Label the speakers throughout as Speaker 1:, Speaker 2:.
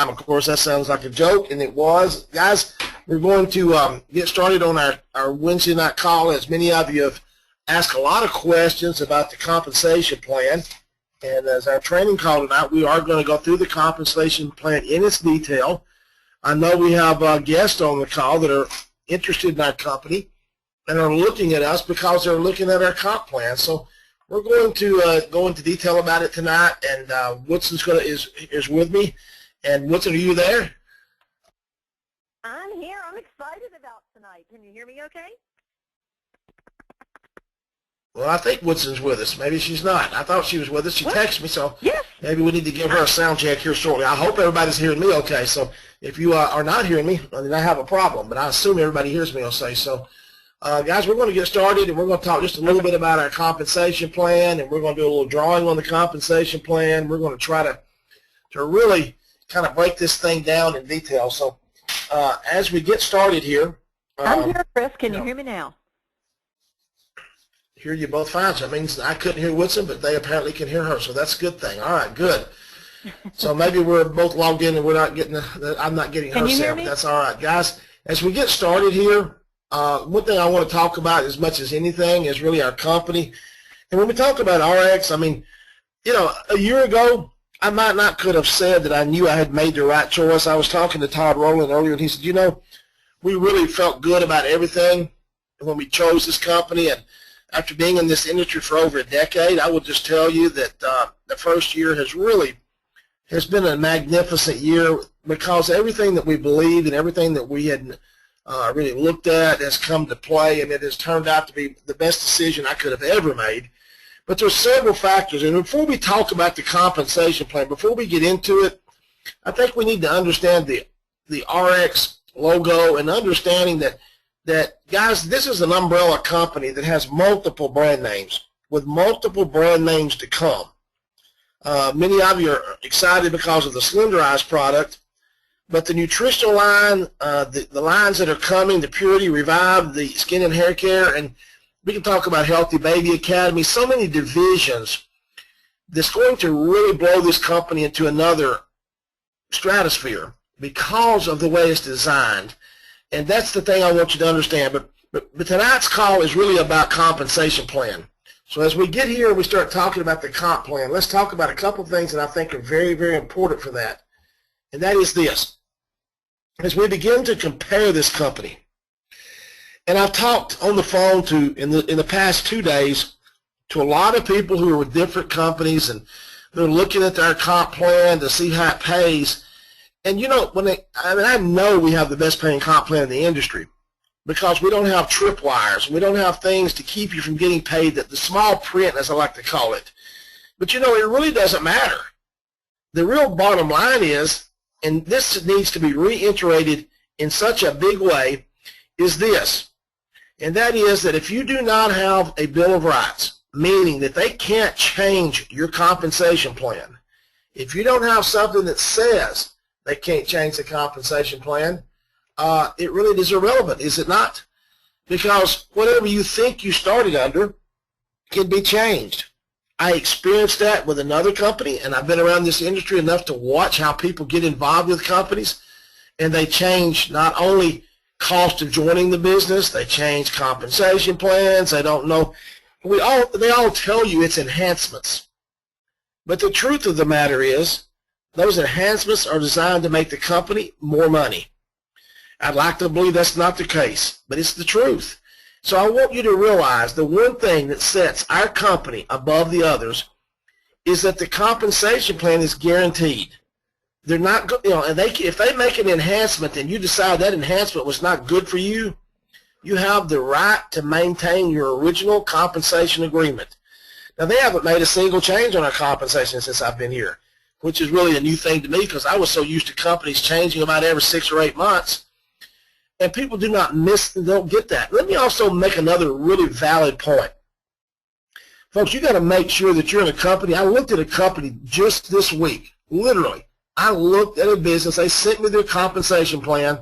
Speaker 1: Of course, that sounds like a joke, and it was. Guys, we're going to get started on our Wednesday night call. As many of you have asked a lot of questions about the compensation plan. And as our training call tonight, we are going to go through the compensation plan in its detail. I know we have guests on the call that are interested in our company and are looking at us because they're looking at our comp plan. So we're going to go into detail about it tonight. And Woodson's is with me. And Woodson, are you there?
Speaker 2: I'm here. I'm excited about tonight. Can you hear me okay?
Speaker 1: Well, I think Woodson's with us. Maybe she's not. I thought she was with us. She texted me, so
Speaker 2: yes.
Speaker 1: Maybe we need to give her a sound check here shortly. I hope everybody's hearing me okay. So if you are not hearing me, then I have a problem. But I assume everybody hears me okay. So, guys, we're going to get started, and we're going to talk just a little bit about our compensation plan, and we're going to do a little drawing on the compensation plan. We're going to try to really kind of break this thing down in detail. So as we get started here.
Speaker 2: I'm here, Chris. Can you hear me now?
Speaker 1: Hear you both fine. So that means I couldn't hear Woodson, but they apparently can hear her. So that's a good thing. All right, good. So maybe we're both logged in and we're not getting I'm not getting her sound. That's all right. Guys, as we get started here, one thing I want to talk about as much as anything is really our company. And when we talk about Ariix, I mean, you know, a year ago, I might not could have said that I knew I had made the right choice. I was talking to Todd Rowland earlier, and he said, you know, we really felt good about everything when we chose this company. And after being in this industry for over a decade, I would just tell you that the first year has been a magnificent year because everything that we believed and everything that we had really looked at has come to play, and it has turned out to be the best decision I could have ever made. But there's several factors, and before we talk about the compensation plan, before we get into it, I think we need to understand the Ariix logo and understanding that, guys, this is an umbrella company that has multiple brand names, with multiple brand names to come. Many of you are excited because of the Slenderized product, but the nutritional line, the lines that are coming, the Purity Revive, the skin and hair care, and we can talk about Healthy Baby Academy, so many divisions that's going to really blow this company into another stratosphere because of the way it's designed. And that's the thing I want you to understand. But tonight's call is really about compensation plan. So as we get here and we start talking about the comp plan, let's talk about a couple of things that I think are very, very important for that. And that is this. As we begin to compare this company, and I've talked on the phone in the past 2 days to a lot of people who are with different companies, and they're looking at their comp plan to see how it pays. And you know, I know we have the best paying comp plan in the industry because we don't have tripwires. We don't have things to keep you from getting paid, the small print, as I like to call it. But you know, it really doesn't matter. The real bottom line is, and this needs to be reiterated in such a big way, is this. And that is that if you do not have a Bill of Rights, meaning that they can't change your compensation plan, if you don't have something that says they can't change the compensation plan, it really is irrelevant, is it not? Because whatever you think you started under can be changed. I experienced that with another company, and I've been around this industry enough to watch how people get involved with companies, and they change not only cost of joining the business, they change compensation plans, they don't know. They all tell you it's enhancements. But the truth of the matter is, those enhancements are designed to make the company more money. I'd like to believe that's not the case, but it's the truth. So I want you to realize the one thing that sets our company above the others is that the compensation plan is guaranteed. They're not, you know, and if they make an enhancement and you decide that enhancement was not good for you, you have the right to maintain your original compensation agreement. Now, they haven't made a single change on our compensation since I've been here, which is really a new thing to me because I was so used to companies changing about every 6 or 8 months. And people don't get that. Let me also make another really valid point. Folks, you got to make sure that you're in a company. I looked at a company just this week, literally. I looked at a business. They sent me their compensation plan.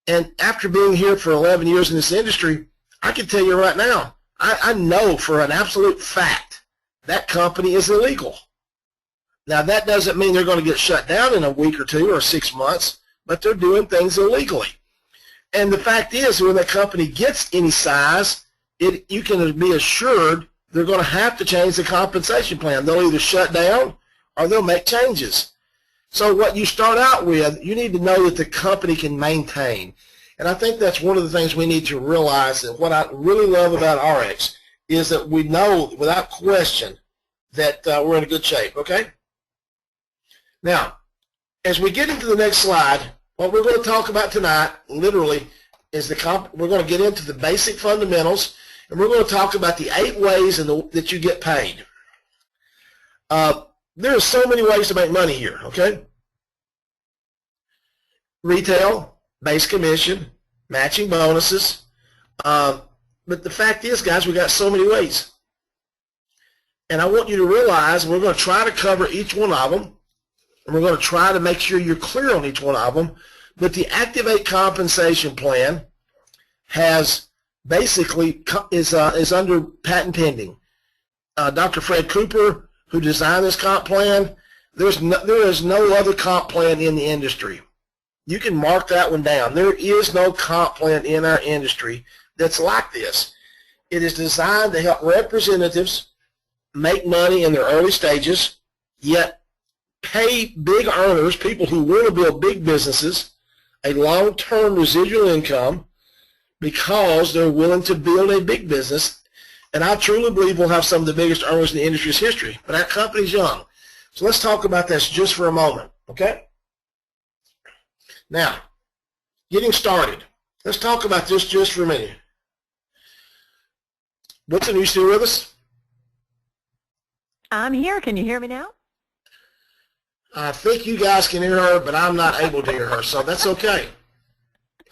Speaker 1: And after being here for 11 years in this industry, I can tell you right now, I know for an absolute fact that company is illegal. Now, that doesn't mean they're going to get shut down in a week or 2 or 6 months, but they're doing things illegally. And the fact is, when the company gets any size, you can be assured they're going to have to change the compensation plan. They'll either shut down or they'll make changes. So what you start out with, you need to know that the company can maintain. And I think that's one of the things we need to realize, that what I really love about Ariix is that we know without question that we're in good shape, okay? Now, as we get into the next slide, what we're going to talk about tonight, literally, is we're going to get into the basic fundamentals, and we're going to talk about the 8 ways that you get paid. There are so many ways to make money here, okay? Retail, base commission, matching bonuses. But the fact is, guys, we got so many ways. And I want you to realize we're going to try to cover each one of them, and we're going to try to make sure you're clear on each one of them. But the Activate Compensation Plan has basically is under patent pending. Dr. Fred Cooper, who designed this comp plan, there is no other comp plan in the industry. You can mark that one down. There is no comp plan in our industry that's like this. It is designed to help representatives make money in their early stages, yet pay big earners, people who want to build big businesses, a long-term residual income because they're willing to build a big business. And I truly believe we'll have some of the biggest earners in the industry's history. But our company's young. So let's talk about this just for a moment, okay? Now, getting started. Let's talk about this just for a minute. Woodson, are you still with us?
Speaker 2: I'm here. Can you hear me now?
Speaker 1: I think you guys can hear her, but I'm not able to hear her, so that's okay.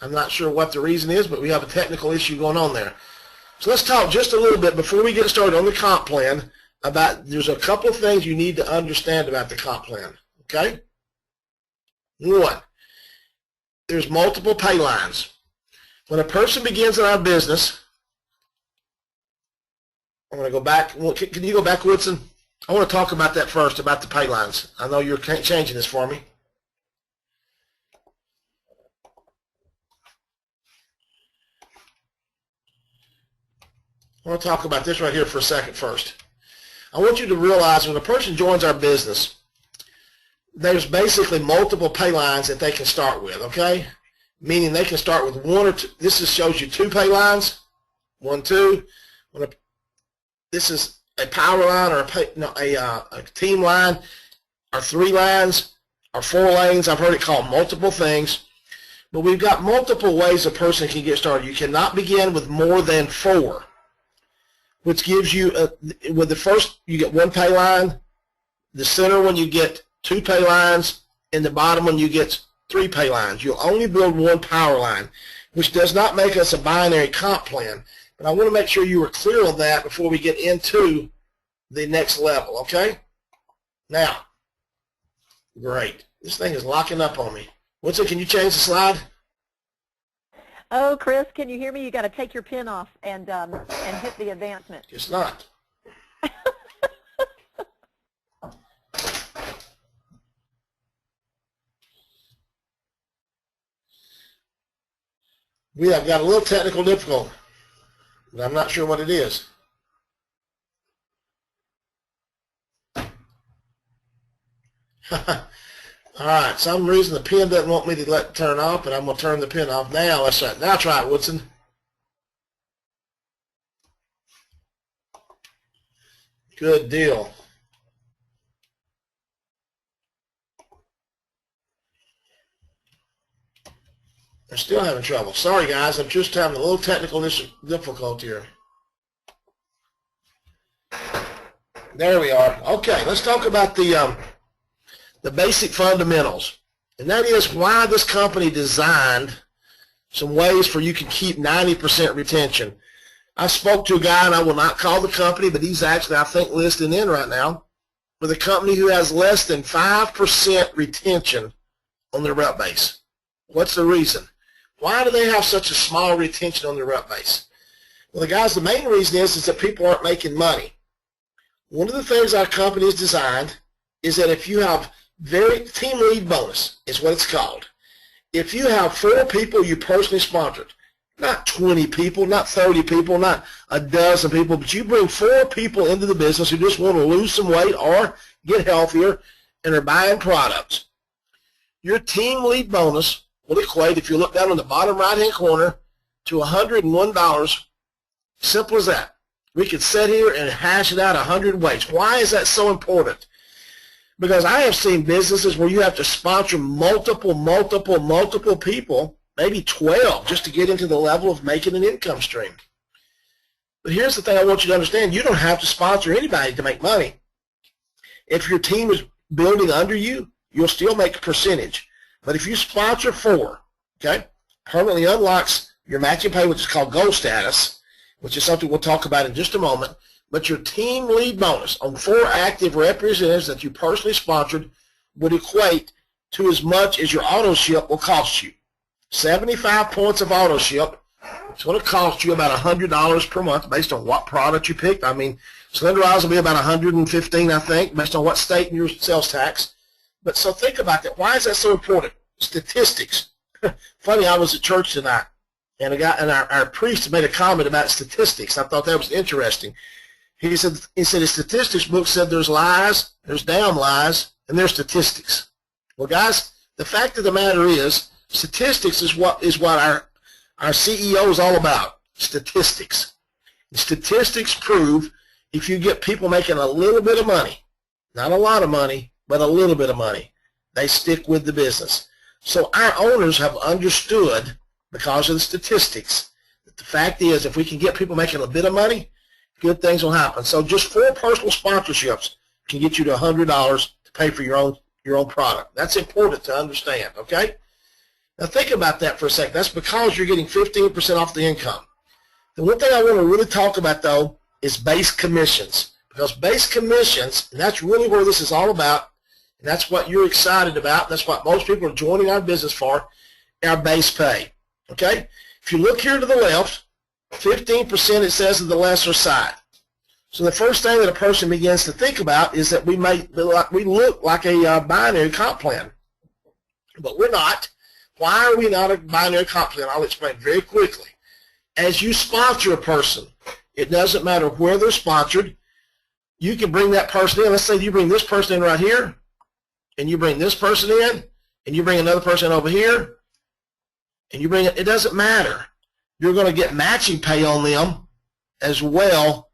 Speaker 1: I'm not sure what the reason is, but we have a technical issue going on there. So let's talk just a little bit before we get started on the comp plan about, there's a couple of things you need to understand about the comp plan, okay? One, there's multiple pay lines. When a person begins in our business, I'm going to go back. Can you go back, Woodson? I want to talk about that first, about the pay lines. I know you're changing this for me. I want to talk about this right here for a second first. I want you to realize when a person joins our business, there's basically multiple pay lines that they can start with, okay? Meaning they can start with 1 or 2. This just shows you 2 pay lines, 1, 2. This is a power line or a team line, or 3 lines, or 4 lanes. I've heard it called multiple things. But we've got multiple ways a person can get started. You cannot begin with more than 4. Which gives you, with the first, you get 1 pay line, the center one you get 2 pay lines, and the bottom one you get 3 pay lines. You'll only build 1 power line, which does not make us a binary comp plan. But I want to make sure you are clear on that before we get into the next level, okay? Now, great. This thing is locking up on me. Woodson, can you change the slide?
Speaker 2: Oh, Chris, can you hear me? You got to take your pin off and hit the advancement.
Speaker 1: It's not. We have got a little technical difficulty, but I'm not sure what it is. All right, some reason the pin doesn't want me to turn off, but I'm going to turn the pin off now. Let's try it. Now try it, Woodson. Good deal. I'm still having trouble. Sorry, guys. I'm just having a little technical difficulty here. There we are. Okay, let's talk about the basic fundamentals. And that is why this company designed some ways for you can keep 90% retention. I spoke to a guy, and I will not call the company, but he's actually, I think, listed in right now, with a company who has less than 5% retention on their rep base. What's the reason? Why do they have such a small retention on their rep base? Well, the guys, the main reason is that people aren't making money. One of the things our company has designed is that if you have team lead bonus is what it's called. If you have 4 people you personally sponsored, not 20 people, not 30 people, not a dozen people, but you bring 4 people into the business who just want to lose some weight or get healthier and are buying products, your team lead bonus will equate, if you look down on the bottom right-hand corner, to $101. Simple as that. We could sit here and hash it out 100 ways. Why is that so important? Because I have seen businesses where you have to sponsor multiple people, maybe 12, just to get into the level of making an income stream. But here's the thing I want you to understand. You don't have to sponsor anybody to make money. If your team is building under you, you'll still make a percentage. But if you sponsor 4, okay, permanently unlocks your matching pay, which is called goal status, which is something we'll talk about in just a moment. But your team lead bonus on 4 active representatives that you personally sponsored would equate to as much as your auto ship will cost you. 75 points of auto ship. It's going to cost you about $100 per month based on what product you picked. I mean, Slender Eyes will be about $115, I think, based on what state and your sales tax. But so think about that. Why is that so important? Statistics. Funny, I was at church tonight, and our priest made a comment about statistics. I thought that was interesting. He said his statistics book said there's lies, there's damn lies, and there's statistics. Well, guys, the fact of the matter is, statistics is what our CEO is all about. Statistics. And statistics prove if you get people making a little bit of money, not a lot of money, but a little bit of money, they stick with the business. So our owners have understood, because of the statistics, that the fact is if we can get people making a bit of money, good things will happen. So just 4 personal sponsorships can get you to $100 to pay for your own product. That's important to understand, okay? Now think about that for a second. That's because you're getting 15% off the income. The one thing I want to really talk about, though, is base commissions. Because base commissions, and that's really where this is all about, and that's what you're excited about, that's what most people are joining our business for, our base pay, okay? If you look here to the left, 15% it says to the lesser side. So the first thing that a person begins to think about is that we look like a binary comp plan. But we're not. Why are we not a binary comp plan? I'll explain very quickly. As you sponsor a person, it doesn't matter where they're sponsored. You can bring that person in. Let's say you bring this person in right here, and you bring this person in, and you bring another person over here, and you bring it doesn't matter. You're going to get matching pay on them as well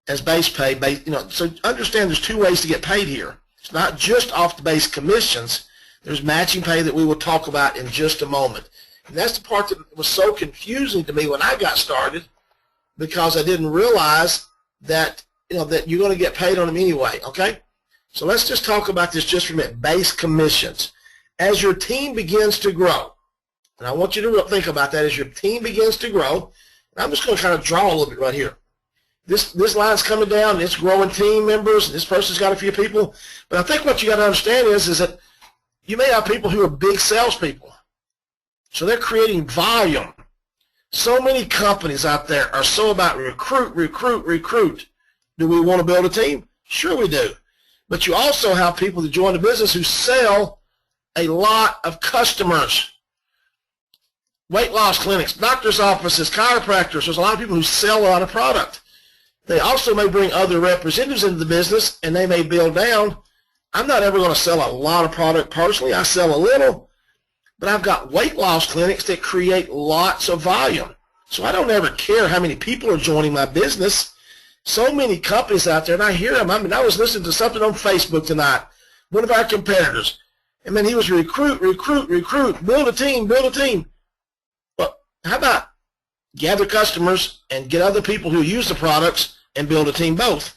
Speaker 1: as base pay. So understand there's 2 ways to get paid here. It's not just off the base commissions. There's matching pay that we will talk about in just a moment. And that's the part that was so confusing to me when I got started, because I didn't realize that that you're going to get paid on them anyway, okay? So let's just talk about this just for a minute, base commissions. As your team begins to grow, and I want you to think about that, as your team begins to grow, and I'm just going to kind of draw a little bit right here. This line's coming down, and it's growing team members, and this person's got a few people, but I think what you got to understand is that you may have people who are big salespeople, so they're creating volume. So many companies out there are so about recruit. Do we want to build a team? Sure we do. But you also have people that join the business who sell a lot of customers. Weight loss clinics, doctor's offices, chiropractors. There's a lot of people who sell a lot of product. They also may bring other representatives into the business, and they may build down. I'm not ever going to sell a lot of product personally. I sell a little. But I've got weight loss clinics that create lots of volume. So I don't ever care how many people are joining my business. So many companies out there, and I hear them. I mean, I was listening to something on Facebook tonight. One of our competitors. And then he was recruit, build a team. Well, how about gather customers and get other people who use the products and build a team both?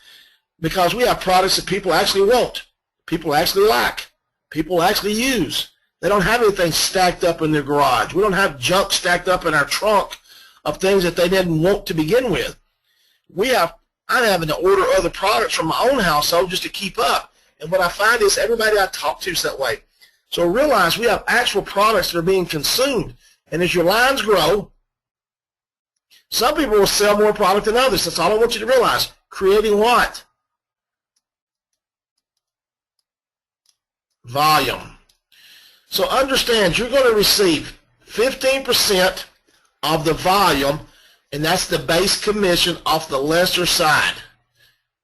Speaker 1: Because we have products that people actually want, people actually like, people actually use. They don't have anything stacked up in their garage. We don't have junk stacked up in our trunk of things that they didn't want to begin with. I'm having to order other products from my own household just to keep up. And what I find is everybody I talk to is that way. So realize we have actual products that are being consumed. And as your lines grow, some people will sell more product than others. That's all I want you to realize. Creating what? volume. So understand, you're going to receive 15% of the volume, and that's the base commission off the lesser side.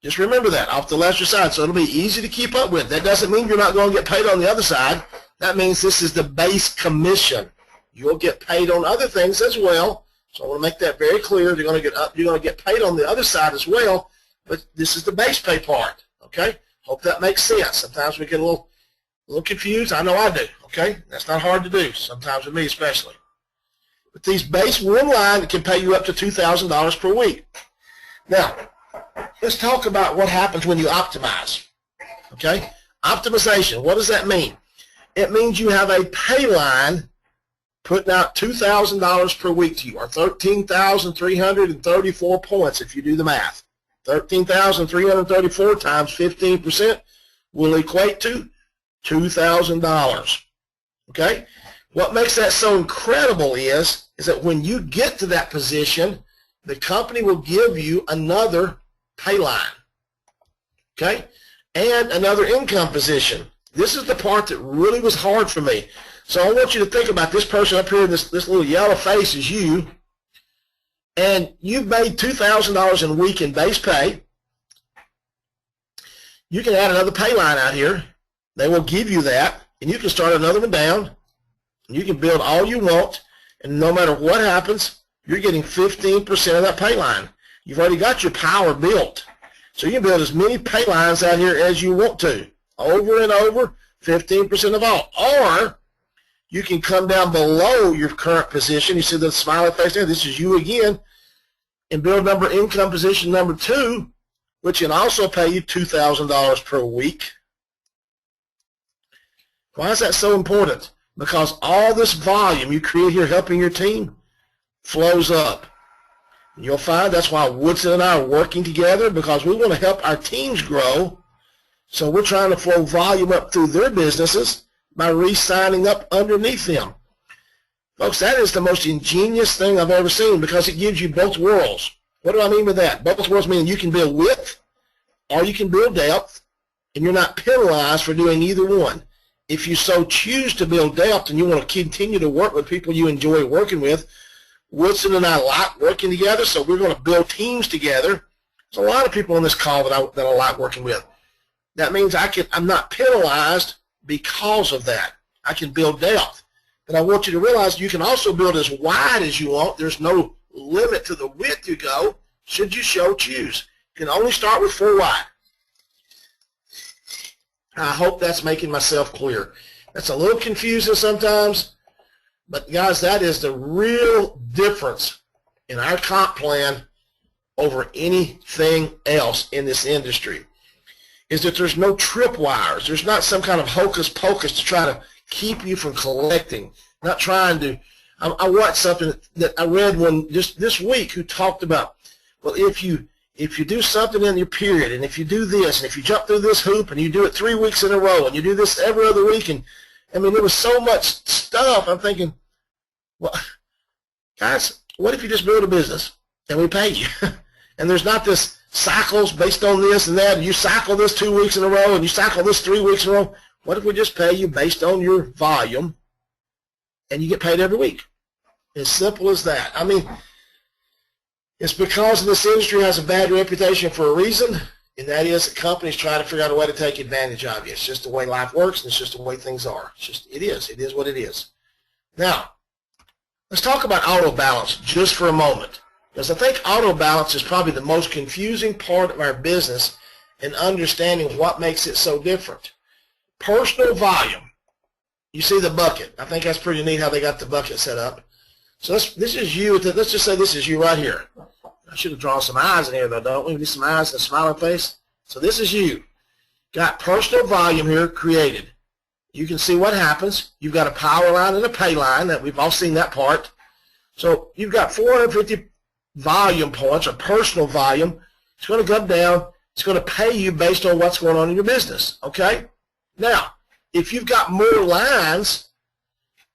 Speaker 1: Just remember that, off the lesser side, so it'll be easy to keep up with. That doesn't mean you're not going to get paid on the other side. That means this is the base commission. You'll get paid on other things as well. So I want to make that very clear. You're going to get paid on the other side as well, but this is the base pay part. Okay? Hope that makes sense. Sometimes we get a little confused. I know I do. Okay? That's not hard to do. Sometimes with me especially. But these base one line can pay you up to $2,000 per week. Now, let's talk about what happens when you optimize. Okay? Optimization. What does that mean? It means you have a pay line putting out $2,000 per week to you, or 13,334 points if you do the math. 13,334 times 15% will equate to $2,000. Okay? What makes that so incredible is that when you get to that position, the company will give you another pay line. Okay? And another income position. This is the part that really was hard for me. So I want you to think about this person up here, this little yellow face is you, and you've made $2,000 a week in base pay. You can add another pay line out here. They will give you that, and you can start another one down. You can build all you want, and no matter what happens, you're getting 15% of that pay line. You've already got your power built. So you can build as many pay lines out here as you want to, over and over, 15% of all. Or you can come down below your current position. You see the smiley face there? This is you again. And build income position number 2, which can also pay you $2,000 per week. Why is that so important? Because all this volume you create here helping your team flows up. And you'll find that's why Woodson and I are working together, because we want to help our teams grow. So we're trying to flow volume up through their businesses by re-signing up underneath them. Folks, that is the most ingenious thing I've ever seen, because it gives you both worlds. What do I mean by that? Both worlds mean you can build width or you can build depth, and you're not penalized for doing either one. If you so choose to build depth and you want to continue to work with people you enjoy working with, Woodson and I like working together, so we're going to build teams together. There's a lot of people on this call that I like working with. That means I'm not penalized because of that. I can build depth. But I want you to realize you can also build as wide as you want. There's no limit to the width you go, should you so choose. You can only start with 4 wide. I hope that's making myself clear. That's a little confusing sometimes, but guys, that is the real difference in our comp plan over anything else in this industry, is that there's no tripwires. There's not some kind of hocus pocus to try to keep you from collecting. Not trying to. I watched something that I read one just this week who talked about, well, if you do something in your period, and if you do this, and if you jump through this hoop, and you do it 3 weeks in a row, and you do this every other week, and I mean, there was so much stuff. I'm thinking, well, guys, what if you just build a business and we pay you? And there's not this cycles based on this and that, and you cycle this 2 weeks in a row, and you cycle this 3 weeks in a row. What if we just pay you based on your volume, and you get paid every week? As simple as that. I mean, it's because this industry has a bad reputation for a reason, and that is that companies try to figure out a way to take advantage of you. It's just the way life works, and it's just the way things are. It is what it is. Now, let's talk about auto balance just for a moment, because I think auto balance is probably the most confusing part of our business in understanding what makes it so different. Personal volume. You see the bucket. I think that's pretty neat how they got the bucket set up. So this is you. Let's just say this is you right here. I should have drawn some eyes in here, though, don't we? We need some eyes and a smiling face. So this is you. Got personal volume here created. You can see what happens. You've got a power line and a pay line. That we've all seen that part. So you've got 450 volume points, or personal volume. It's going to come down. It's going to pay you based on what's going on in your business. Okay? Now, if you've got more lines,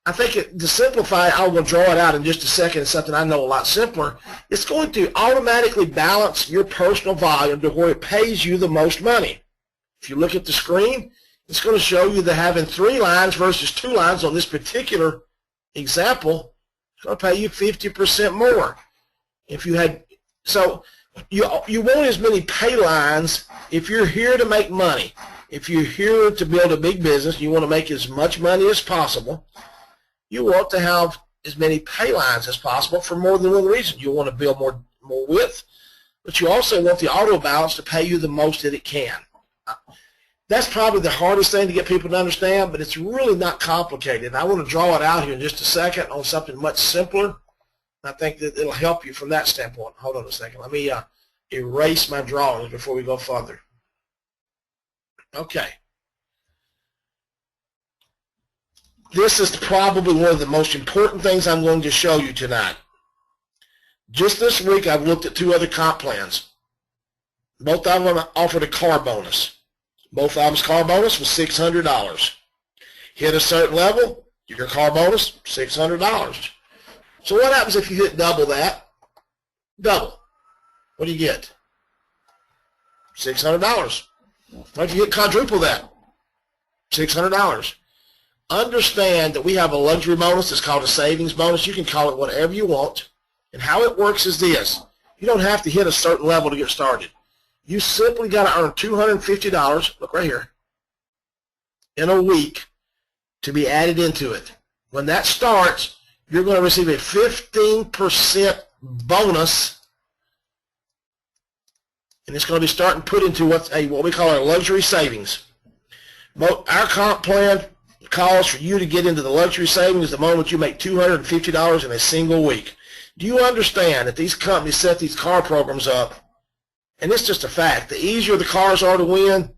Speaker 1: I think to simplify, I will draw it out in just a second. It's something I know a lot simpler. It's going to automatically balance your personal volume to where it pays you the most money. If you look at the screen, It's going to show you that having 3 lines versus 2 lines on this particular example is going to pay you 50% more. If you had, so you want as many pay lines if you're here to make money. If you're here to build a big business, you want to make as much money as possible. You want to have as many pay lines as possible for more than one reason. You want to build more width, but you also want the auto balance to pay you the most that it can. That's probably the hardest thing to get people to understand, but it's really not complicated. I want to draw it out here in just a second on something much simpler. I think that it'll help you from that standpoint. Hold on a second. Let me erase my drawings before we go further. Okay. This is probably one of the most important things I'm going to show you tonight. Just this week, I've looked at 2 other comp plans. Both of them offered a car bonus. Both of them's car bonus was $600. Hit a certain level, your car bonus, $600. So what happens if you hit double that? Double. What do you get? $600. What if you hit quadruple that? $600. Understand that we have a luxury bonus. It's called a savings bonus. You can call it whatever you want. And how it works is this. You don't have to hit a certain level to get started. You simply got to earn $250, look right here, in a week to be added into it. When that starts, you're going to receive a 15% bonus, and it's going to be starting put into what we call our luxury savings. Our comp plan calls for you to get into the luxury savings the moment you make $250 in a single week. Do you understand that these companies set these car programs up? And it's just a fact. The easier the cars are to win,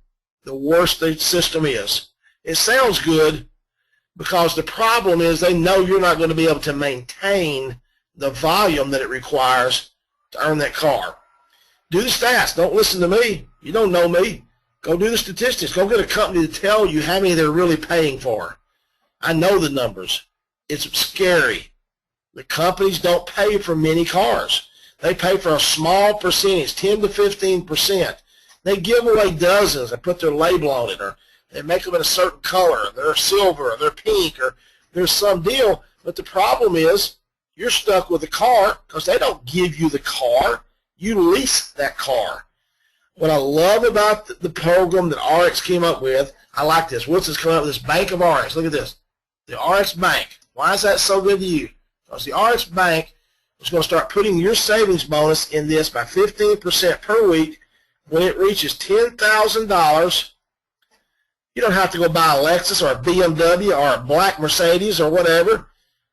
Speaker 1: the worse the system is. It sounds good because the problem is they know you're not going to be able to maintain the volume that it requires to earn that car. Do the stats. Don't listen to me. You don't know me. Go do the statistics. Go get a company to tell you how many they're really paying for. I know the numbers. It's scary. The companies don't pay for many cars. They pay for a small percentage, 10 to 15%. They give away dozens and put their label on it, or they make them in a certain color. They're silver, or they're pink, or there's some deal. But the problem is you're stuck with the car because they don't give you the car. You lease that car. What I love about the program that Ariix came up with, I like this. Wilson's coming up with this Bank of Ariix. Look at this. The Ariix Bank. Why is that so good to you? Because the Ariix Bank is going to start putting your savings bonus in this by 15% per week. When it reaches $10,000, you don't have to go buy a Lexus or a BMW or a black Mercedes or whatever.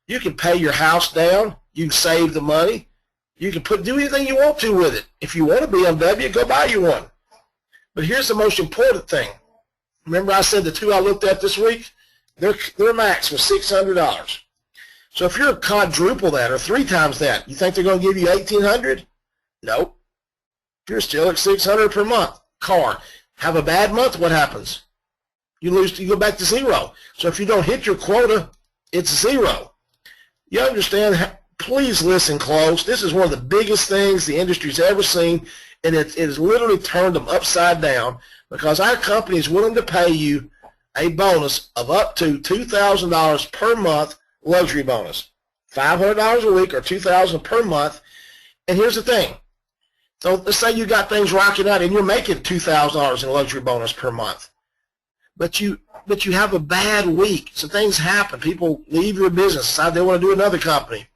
Speaker 1: You can pay your house down. You can save the money. You can do anything you want to with it. If you want a BMW, go buy you one. But here's the most important thing. Remember I said the 2 I looked at this week? Their max was $600. So if you're quadruple that or 3 times that, you think they're going to give you $1,800? Nope. You're still at $600 per month. Car. Have a bad month, what happens? You lose. You go back to 0. So if you don't hit your quota, it's 0. You understand? Please listen close. This is one of the biggest things the industry's ever seen, and it has literally turned them upside down because our company is willing to pay you a bonus of up to $2,000 per month luxury bonus, $500 a week or $2,000 per month. And here's the thing. So let's say you got things rocking out and you're making $2,000 in luxury bonus per month, but you have a bad week. Some things happen. People leave your business, decide they want to do another company.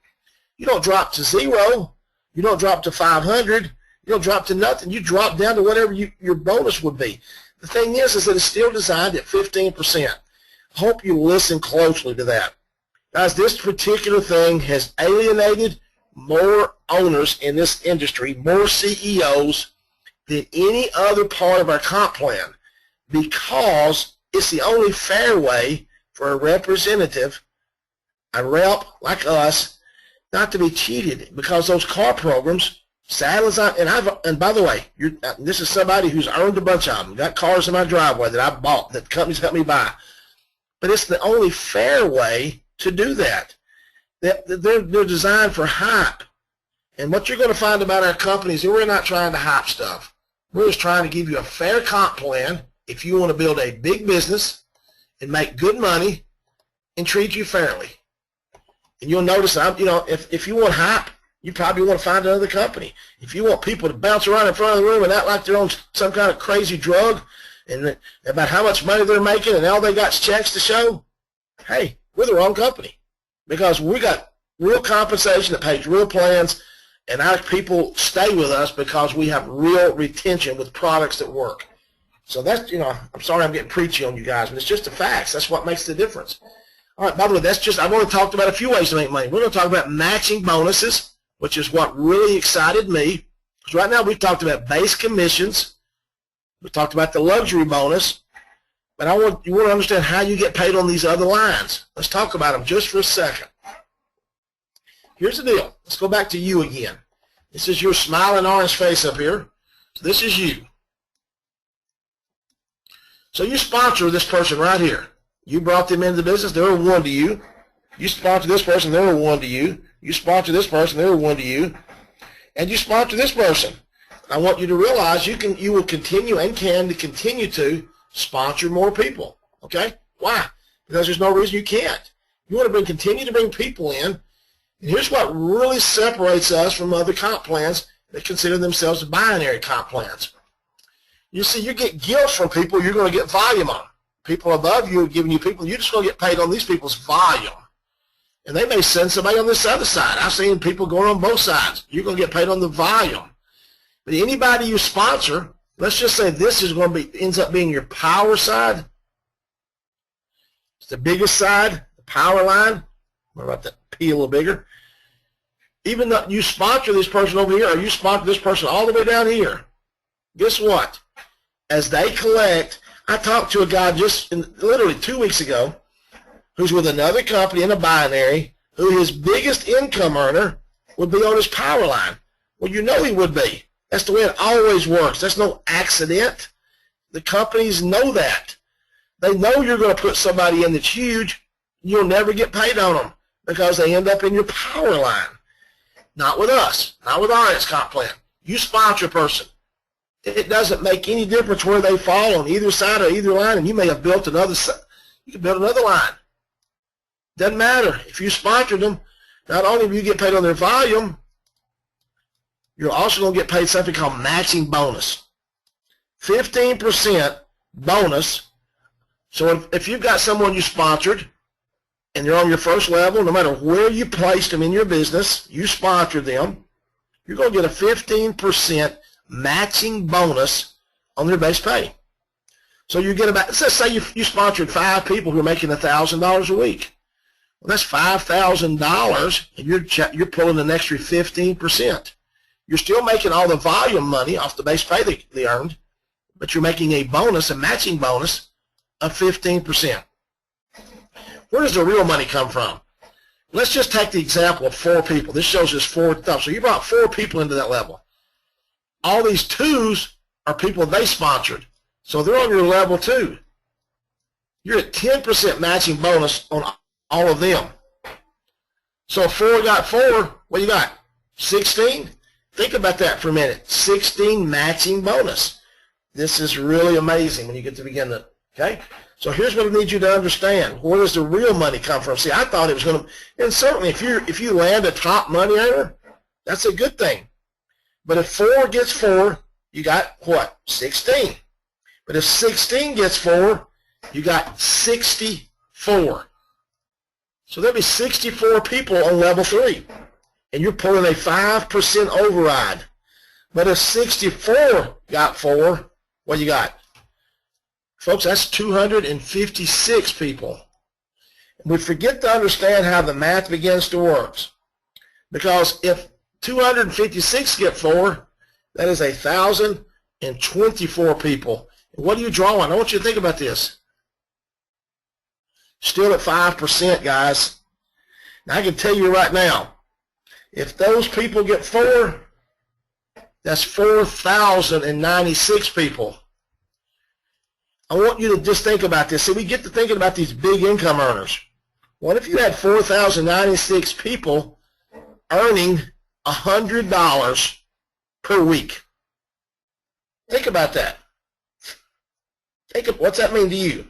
Speaker 1: You don't drop to 0. You don't drop to 500. You don't drop to nothing. You drop down to whatever your bonus would be. The thing is that it's still designed at 15%. I hope you listen closely to that. Guys, this particular thing has alienated more owners in this industry, more CEOs than any other part of our comp plan, because it's the only fair way for a representative, a rep like us, not to be cheated, because those car programs, sad as and by the way, this is somebody who's earned a bunch of them, got cars in my driveway that I bought, that companies helped me buy, but it's the only fair way to do that. They're designed for hype. And what you're going to find about our companies is we're not trying to hype stuff. We're just trying to give you a fair comp plan if you want to build a big business and make good money and treat you fairly. And you'll notice, if you want hype, you probably want to find another company. If you want people to bounce around in front of the room and act like they're on some kind of crazy drug and about how much money they're making and all they got is checks to show, hey, we're the wrong company, because we got real compensation that pays real plans, and our people stay with us because we have real retention with products that work. So that's, I'm sorry I'm getting preachy on you guys, but it's just the facts. That's what makes the difference. All right, by the way, I've only talked about a few ways to make money. We're going to talk about matching bonuses, which is what really excited me. Because right now we've talked about base commissions. We talked about the luxury bonus. But you want to understand how you get paid on these other lines. Let's talk about them just for a second. Here's the deal. Let's go back to you again. This is your smiling orange face up here. So this is you. So you sponsor this person right here. You brought them into the business, they're a one to you. You sponsor this person, they're a one to you. You sponsor this person, they're a one to you. And you sponsor this person. I want you to realize you will continue and can continue to sponsor more people. Okay? Why? Because there's no reason you can't. You want to continue to bring people in. And here's what really separates us from other comp plans that consider themselves binary comp plans. You see, you get gifts from people, you're going to get volume on. People above you are giving you people, you're just going to get paid on these people's volume. And they may send somebody on this other side. I've seen people going on both sides. You're going to get paid on the volume. But anybody you sponsor, let's just say this is going to ends up being your power side. It's the biggest side, the power line. What about that P a little bigger? Even though you sponsor this person over here, or you sponsor this person all the way down here, guess what? As they collect, I talked to a guy literally 2 weeks ago who's with another company in a binary, who his biggest income earner would be on his power line. Well, you know he would be. That's the way it always works. That's no accident. The companies know that. They know you're going to put somebody in that's huge. You'll never get paid on them because they end up in your power line. Not with us. Not with our Ariix Comp Plan. You sponsor a person. It doesn't make any difference where they fall on either side of either line, and you may have built another side. You can build another line. Doesn't matter. If you sponsored them, not only will you get paid on their volume, you're also going to get paid something called matching bonus. 15% bonus. So if you've got someone you sponsored and they're on your first level, no matter where you placed them in your business, you sponsored them, you're going to get a 15% matching bonus on their base pay. So you get about, let's say you sponsored 5 people who are making $1,000 a week. Well, that's $5,000, and you're pulling an extra 15%. You're still making all the volume money off the base pay they earned, but you're making a bonus, a matching bonus of 15%. Where does the real money come from? Let's just take the example of 4 people. This shows us 4 stuff. So you brought 4 people into that level. All these 2s are people they sponsored. So they're on your level 2. You're at 10% matching bonus on all of them. So if 4 got 4, what you got? 16? Think about that for a minute. 16 matching bonus. This is really amazing when you get to begin to, okay? So here's what I need you to understand. Where does the real money come from? See, I thought it was going to, and certainly if you land a top money earner, that's a good thing. But if 4 gets 4, you got what? 16. But if 16 gets 4, you got 64. So there'll be 64 people on level 3. And you're pulling a 5% override. But if 64 got 4, what you got? Folks, that's 256 people. We forget to understand how the math begins to work. Because if 256 get 4, that is 1,024 people. And what are you drawing? I want you to think about this. Still at 5%, guys. Now, I can tell you right now, if those people get 4, that's 4,096 people. I want you to just think about this. See, we get to thinking about these big income earners. What if you had 4,096 people earning $100 per week? Think about that. What's that mean to you?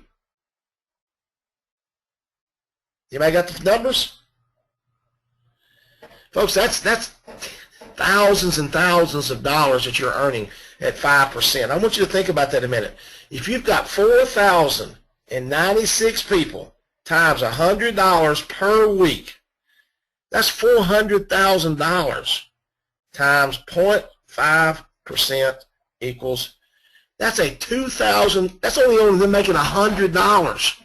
Speaker 1: Anybody got the numbers? Folks, that's thousands and thousands of dollars that you're earning at 5%. I want you to think about that a minute. If you've got 4,096 people times $100 per week, that's $400,000 times 0.5% equals, that's a that's only them making $100.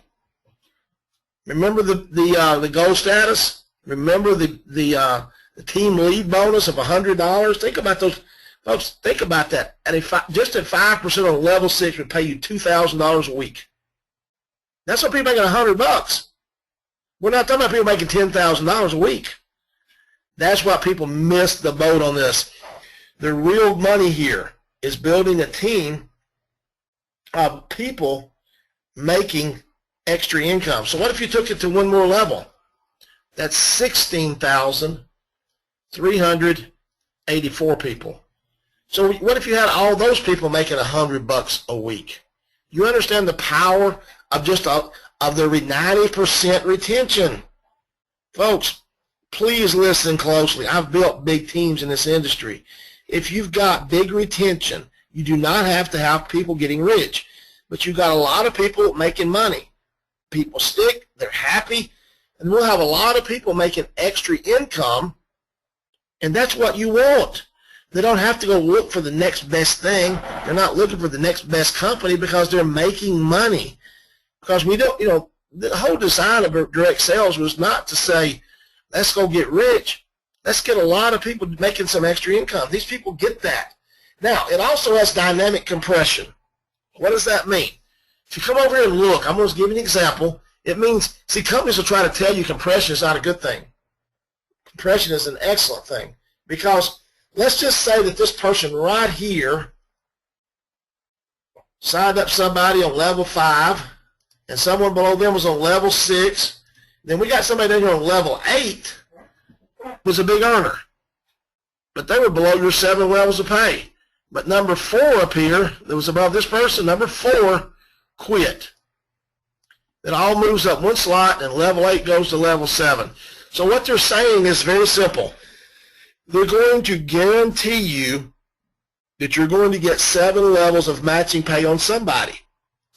Speaker 1: Remember the goal status? Remember the team lead bonus of $100? Think about those, folks. Think about that. Just at 5% on level 6 would pay you $2,000 a week. That's what people making $100. We're not talking about people making $10,000 a week. That's why people miss the boat on this. The real money here is building a team of people making extra income. So what if you took it to one more level? That's 16,384 people. So what if you had all those people making $100 a week? You understand the power of just of the 90% retention. Folks, please listen closely. I've built big teams in this industry. If you've got big retention, you do not have to have people getting rich, but you've got a lot of people making money. People stick, they're happy, and we'll have a lot of people making extra income, and that's what you want. They don't have to go look for the next best thing. They're not looking for the next best company because they're making money. Because we don't, the whole design of direct sales was not to say, let's go get rich. Let's get a lot of people making some extra income. These people get that. Now, it also has dynamic compression. What does that mean? If you come over here and look, I'm going to give you an example. It means, see, companies will try to tell you compression is not a good thing. Compression is an excellent thing. Because let's just say that this person right here signed up somebody on level 5, and someone below them was on level 6. Then we got somebody down here on level 8 was a big earner. But they were below your 7 levels of pay. But number 4 up here, that was above this person, number 4 quit. It all moves up one slot, and level 8 goes to level 7. So what they're saying is very simple. They're going to guarantee you that you're going to get 7 levels of matching pay on somebody.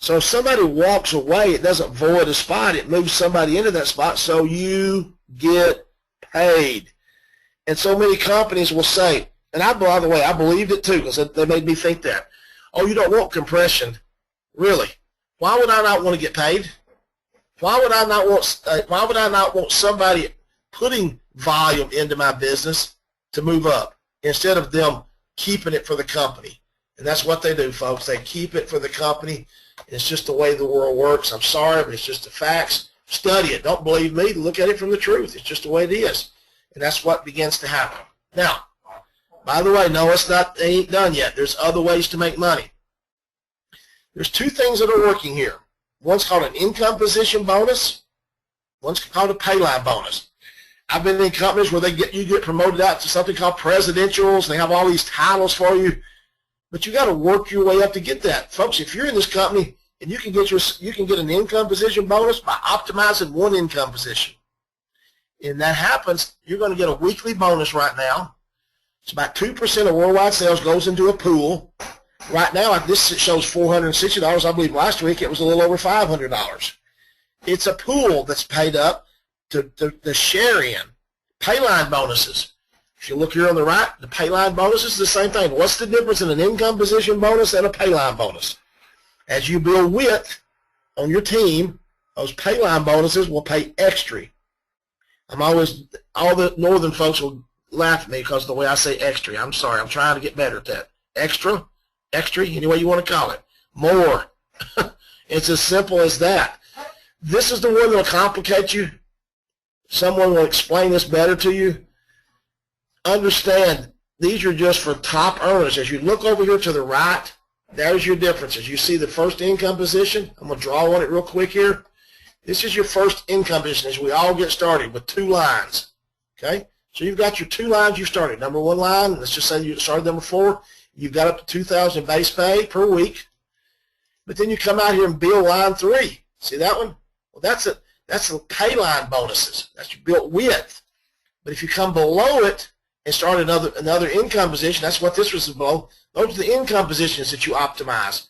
Speaker 1: So if somebody walks away, it doesn't void a spot. It moves somebody into that spot so you get paid. And so many companies will say, and by the way, I believed it too because they made me think that, oh, you don't want compression. Really? Why would I not want to get paid? Why would I not want somebody putting volume into my business to move up instead of them keeping it for the company? And that's what they do, folks. They keep it for the company. It's just the way the world works. I'm sorry, but it's just the facts. Study it. Don't believe me. Look at it from the truth. It's just the way it is. And that's what begins to happen. Now, by the way, no, they ain't done yet. There's other ways to make money. There's 2 things that are working here. One's called an income position bonus. One's called a pay line bonus. I've been in companies where you get promoted out to something called presidentials. They have all these titles for you. But you got to work your way up to get that. Folks, if you're in this company and you can get an income position bonus by optimizing one income position. And that happens, you're going to get a weekly bonus right now. It's about 2% of worldwide sales goes into a pool. Right now, this shows $460. I believe last week it was a little over $500. It's a pool that's paid up to share in. Payline bonuses. If you look here on the right, the payline bonus is the same thing. What's the difference in an income position bonus and a payline bonus? As you build width on your team, those payline bonuses will pay extra. All the northern folks will laugh at me because of the way I say extra. I'm sorry. I'm trying to get better at that. Extra, any way you want to call it. More. It's as simple as that. This is the one that will complicate you. Someone will explain this better to you. Understand, these are just for top earners. As you look over here to the right, there's your differences. You see the first income position? I'm going to draw on it real quick here. This is your first income position as we all get started with 2 lines. Okay? So you've got your 2 lines you started. Number 1 line, let's just say you started number 4. You've got up to $2,000 base pay per week. But then you come out here and build line 3. See that one? Well, that's the pay line bonuses. That's your built width. But if you come below it and start another income position, that's what this was below. Those are the income positions that you optimize.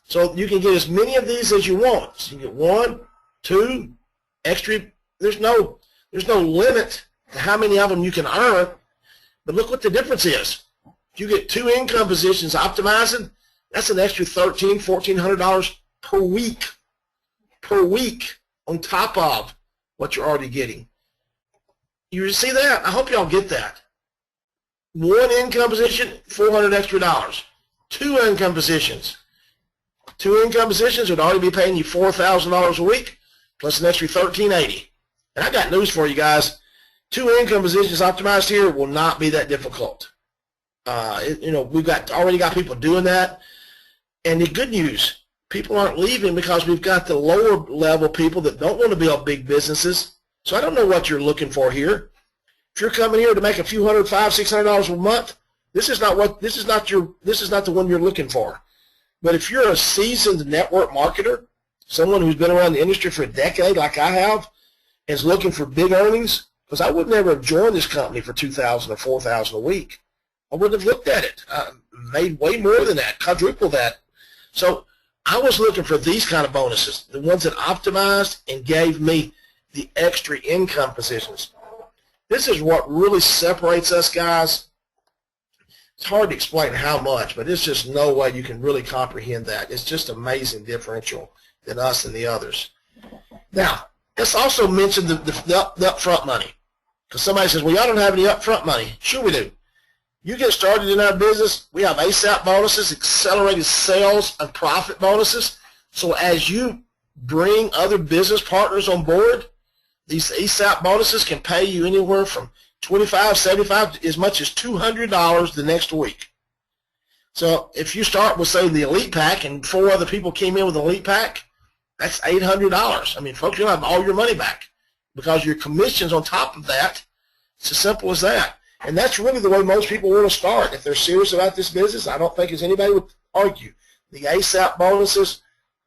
Speaker 1: So you can get as many of these as you want. So you can get 1, 2, extra. There's no limit to how many of them you can earn. But look what the difference is. If you get 2 income positions optimizing, that's an extra $1,300, $1,400 per week on top of what you're already getting. You see that? I hope y'all get that. 1 income position, $400 extra. 2 income positions. 2 income positions would already be paying you $4,000 a week plus an extra $1,380. And I got news for you guys. 2 income positions optimized here will not be that difficult. We've already got people doing that. And the good news, people aren't leaving because we've got the lower level people that don't want to build big businesses. So I don't know what you're looking for here. If you're coming here to make a few hundred, $500, $600 a month, this is not the one you're looking for. But if you're a seasoned network marketer, someone who's been around the industry for a decade like I have, and is looking for big earnings, because I would never have joined this company for $2,000 or $4,000 a week. I wouldn't have looked at it. I made way more than that, quadruple that. So I was looking for these kind of bonuses, the ones that optimized and gave me the extra income positions. This is what really separates us, guys. It's hard to explain how much, but there's just no way you can really comprehend that. It's just amazing differential than us and the others. Now, let's also mention the upfront money. Because somebody says, well, y'all don't have any upfront money. Sure we do. You get started in our business, we have ASAP bonuses, accelerated sales and profit bonuses. So as you bring other business partners on board, these ASAP bonuses can pay you anywhere from $25, $75, as much as $200 the next week. So if you start with, say, the Elite Pack and 4 other people came in with the Elite Pack, that's $800. I mean, folks, you'll have all your money back because your commission's on top of that. It's as simple as that. And that's really the way most people want to start. If they're serious about this business, I don't think as anybody would argue. The ASAP bonuses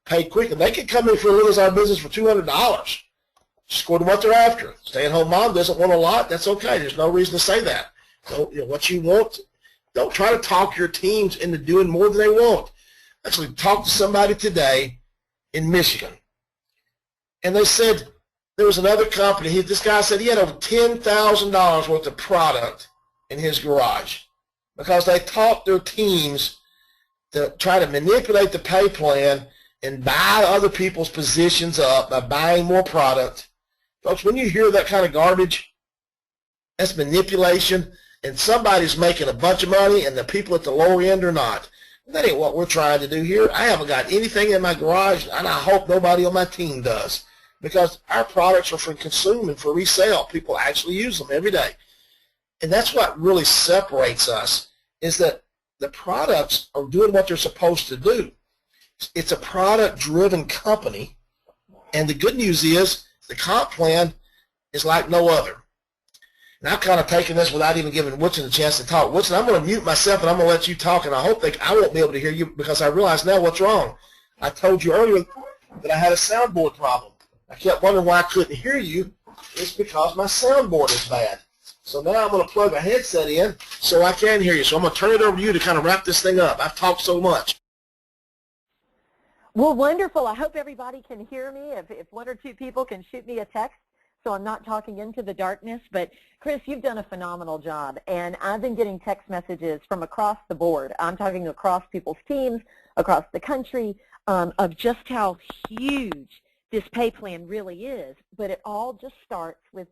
Speaker 1: pay quick, and they can come in for as little as our business for $200. Just go to what they're after. Stay-at-home mom doesn't want a lot. That's okay. There's no reason to say that. So, what you want, don't try to talk your teams into doing more than they want. Actually, talk to somebody today in Michigan, and they said there was another company. This guy said he had over $10,000 worth of product in his garage because they taught their teams to try to manipulate the pay plan and buy other people's positions up by buying more product. Folks, when you hear that kind of garbage, that's manipulation, and somebody's making a bunch of money and the people at the lower end are not. That ain't what we're trying to do here. I haven't got anything in my garage, and I hope nobody on my team does, because our products are for consume and for resale. People actually use them every day. And that's what really separates us, is that the products are doing what they're supposed to do. It's a product-driven company, and the good news is the comp plan is like no other. And I've kind of taken this without even giving Woodson a chance to talk. Woodson, I'm going to mute myself, and I'm going to let you talk, and I hope I won't be able to hear you because I realize now what's wrong. I told you earlier that I had a soundboard problem. I kept wondering why I couldn't hear you. It's because my soundboard is bad. So now I'm going to plug a headset in so I can hear you. So I'm going to turn it over to you to kind of wrap this thing up. I've talked so much.
Speaker 2: Well, wonderful. I hope everybody can hear me. If 1 or 2 people can shoot me a text so I'm not talking into the darkness. But, Chris, you've done a phenomenal job. And I've been getting text messages from across the board. I'm talking across people's teams, across the country, of just how huge this pay plan really is. But it all just starts with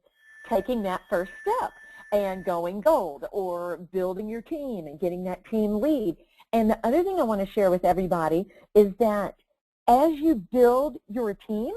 Speaker 2: taking that first step and going gold or building your team and getting that team lead. And the other thing I want to share with everybody is that as you build your team,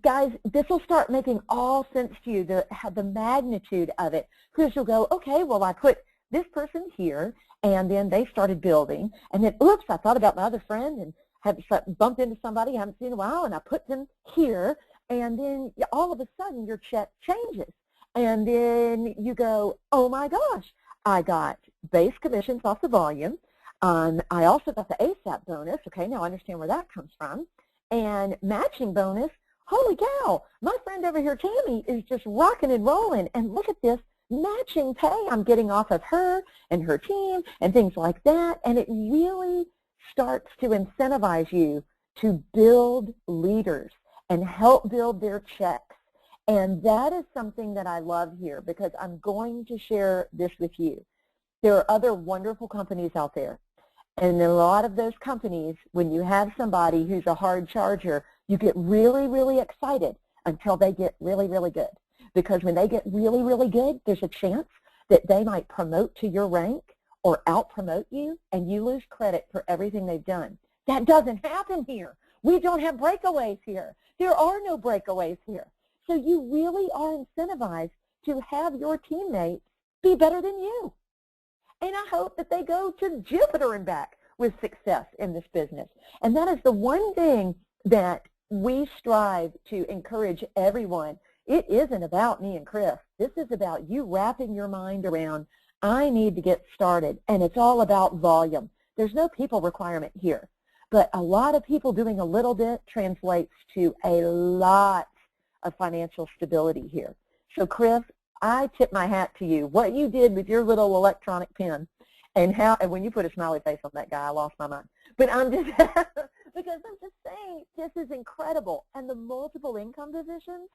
Speaker 2: guys, this will start making all sense to you, the magnitude of it, because you'll go, okay, well, I put this person here, and then they started building, and then, oops, I thought about my other friend and have bumped into somebody I haven't seen in a while, and I put them here, and then all of a sudden your check changes. And then you go, oh my gosh, I got base commissions off the volume. I also got the ASAP bonus. Okay, now I understand where that comes from. And matching bonus, holy cow, my friend over here, Tammy, is just rocking and rolling. And look at this matching pay I'm getting off of her and her team and things like that. And it really starts to incentivize you to build leaders and help build their checks. And that is something that I love here, because I'm going to share this with you. There are other wonderful companies out there. And in a lot of those companies, when you have somebody who's a hard charger, you get really, really excited until they get really, really good. Because when they get really, really good, there's a chance that they might promote to your rank or out-promote you, and you lose credit for everything they've done. That doesn't happen here. We don't have breakaways here. There are no breakaways here. So you really are incentivized to have your teammates be better than you. And I hope that they go to Jupiter and back with success in this business. And that is the one thing that we strive to encourage everyone. It isn't about me and Chris. This is about you wrapping your mind around, I need to get started. And it's all about volume. There's no people requirement here. But a lot of people doing a little bit translates to a lot of financial stability here. So Chris, I tip my hat to you. What you did with your little electronic pen, and when you put a smiley face on that guy, I lost my mind. But I'm just, because I'm just saying, this is incredible. And the multiple income positions,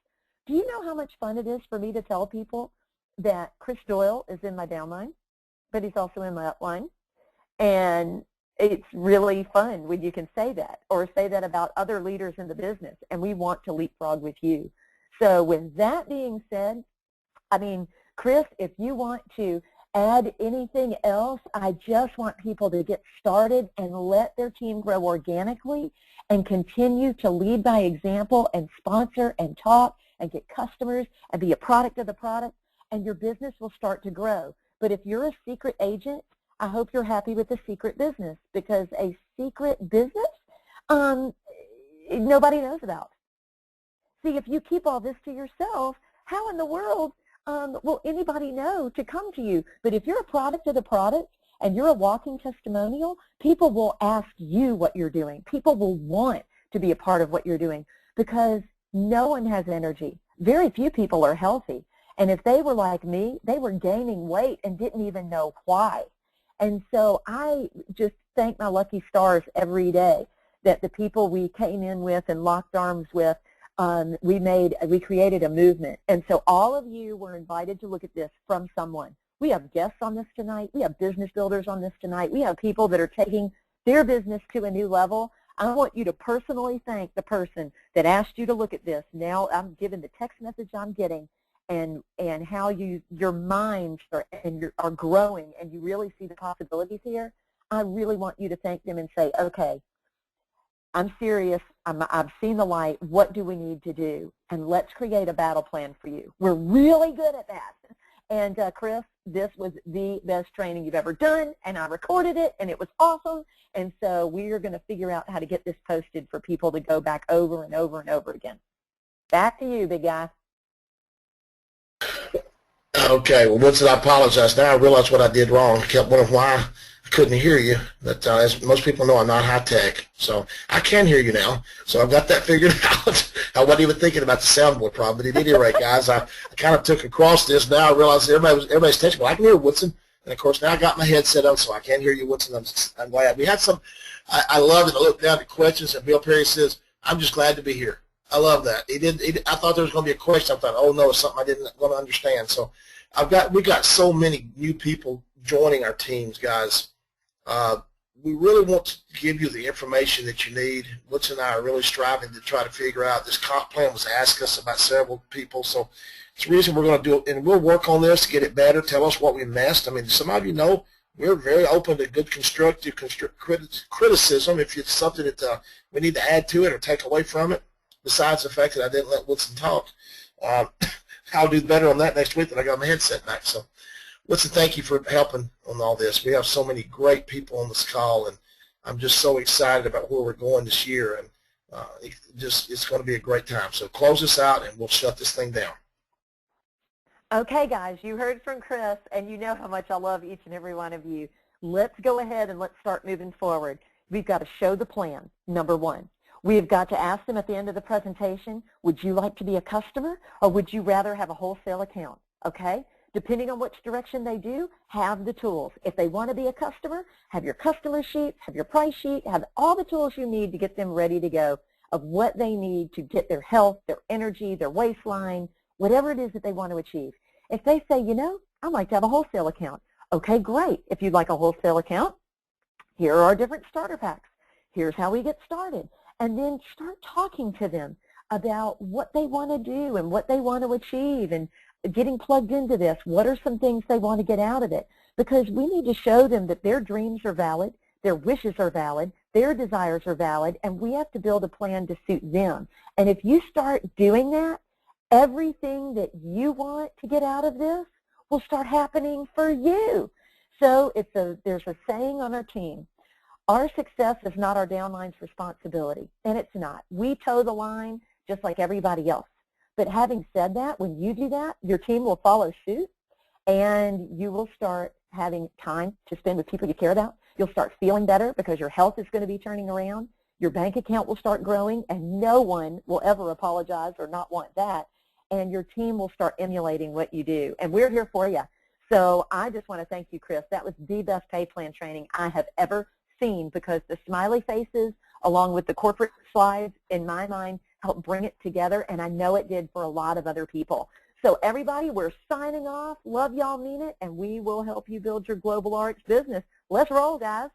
Speaker 2: do you know how much fun it is for me to tell people that Chris Doyle is in my downline, but he's also in my upline? And it's really fun when you can say that, or say that about other leaders in the business, and we want to leapfrog with you. So with that being said, I mean, Chris, if you want to add anything else, I just want people to get started and let their team grow organically and continue to lead by example and sponsor and talk and get customers and be a product of the product, and your business will start to grow. But if you're a secret agent, I hope you're happy with the secret business, because a secret business, nobody knows about. See, if you keep all this to yourself, how in the world will anybody know to come to you? But if you're a product of the product and you're a walking testimonial, people will ask you what you're doing. People will want to be a part of what you're doing, because no one has energy. Very few people are healthy. And if they were like me, they were gaining weight and didn't even know why. And so I just thank my lucky stars every day that the people we came in with and locked arms with, we created a movement. And so all of you were invited to look at this from someone. We have guests on this tonight. We have business builders on this tonight. We have people that are taking their business to a new level. I want you to personally thank the person that asked you to look at this. Now I'm giving the text message I'm getting, and how your minds are growing, and you really see the possibilities here. I really want you to thank them and say, okay, I'm serious. I've seen the light. What do we need to do? And let's create a battle plan for you. We're really good at that. And Chris, this was the best training you've ever done, and I recorded it, and it was awesome. And so we are going to figure out how to get this posted for people to go back over and over and over again. Back to you, big guy.
Speaker 1: Okay, well, Woodson, I apologize. Now I realize what I did wrong. I kept wondering why I couldn't hear you. But as most people know, I'm not high tech, so I can hear you now. So I've got that figured out. I wasn't even thinking about the soundboard problem. But at any rate, guys, I kind of took across this. Now I realize everybody's texting. Well, I can hear Woodson, and of course now I got my headset on, so I can hear you, Woodson. I'm glad. We had some. I love it. I looked down at questions, and Bill Perry says, "I'm just glad to be here." I love that. I thought there was going to be a question. I thought, oh no, it's something I didn't going to understand. So we got so many new people joining our teams, guys. We really want to give you the information that you need. Woods and I are really striving to try to figure out. This comp plan was asked us about several people, so it's the reason we're going to do it, and we'll work on this to get it better. Tell us what we missed. I mean, some of you know we're very open to good constructive criticism if it's something that we need to add to it or take away from it. Besides the fact that I didn't let Woodson talk, I'll do better on that next week when I got my headset back. So, Woodson, thank you for helping on all this. We have so many great people on this call, and I'm just so excited about where we're going this year, and it's going to be a great time. So close us out, and we'll shut this thing down.
Speaker 2: Okay, guys, you heard from Chris, and you know how much I love each and every one of you. let's go ahead and let's start moving forward. We've got to show the plan, number one. We've got to ask them at the end of the presentation, would you like to be a customer or would you rather have a wholesale account, okay? Depending on which direction they do, have the tools. If they want to be a customer, have your customer sheets, have your price sheet, have all the tools you need to get them ready to go of what they need to get their health, their energy, their waistline, whatever it is that they want to achieve. If they say, you know, I'd like to have a wholesale account, okay, great. If you'd like a wholesale account, here are our different starter packs. Here's how we get started. And then start talking to them about what they want to do and what they want to achieve and getting plugged into this. What are some things they want to get out of it? Because we need to show them that their dreams are valid, their wishes are valid, their desires are valid, and we have to build a plan to suit them. And if you start doing that, everything that you want to get out of this will start happening for you. So there's a saying on our team, our success is not our downline's responsibility, and it's not. We toe the line just like everybody else. But having said that, when you do that, your team will follow suit, and you will start having time to spend with people you care about. You'll start feeling better because your health is going to be turning around. Your bank account will start growing, and no one will ever apologize or not want that. And your team will start emulating what you do. And we're here for you. So I just want to thank you, Chris. That was the best pay plan training I have ever seen, because the smiley faces along with the corporate slides, in my mind, helped bring it together, and I know it did for a lot of other people. So everybody, we're signing off. Love y'all, mean it, and we will help you build your global Ariix business. Let's roll, guys.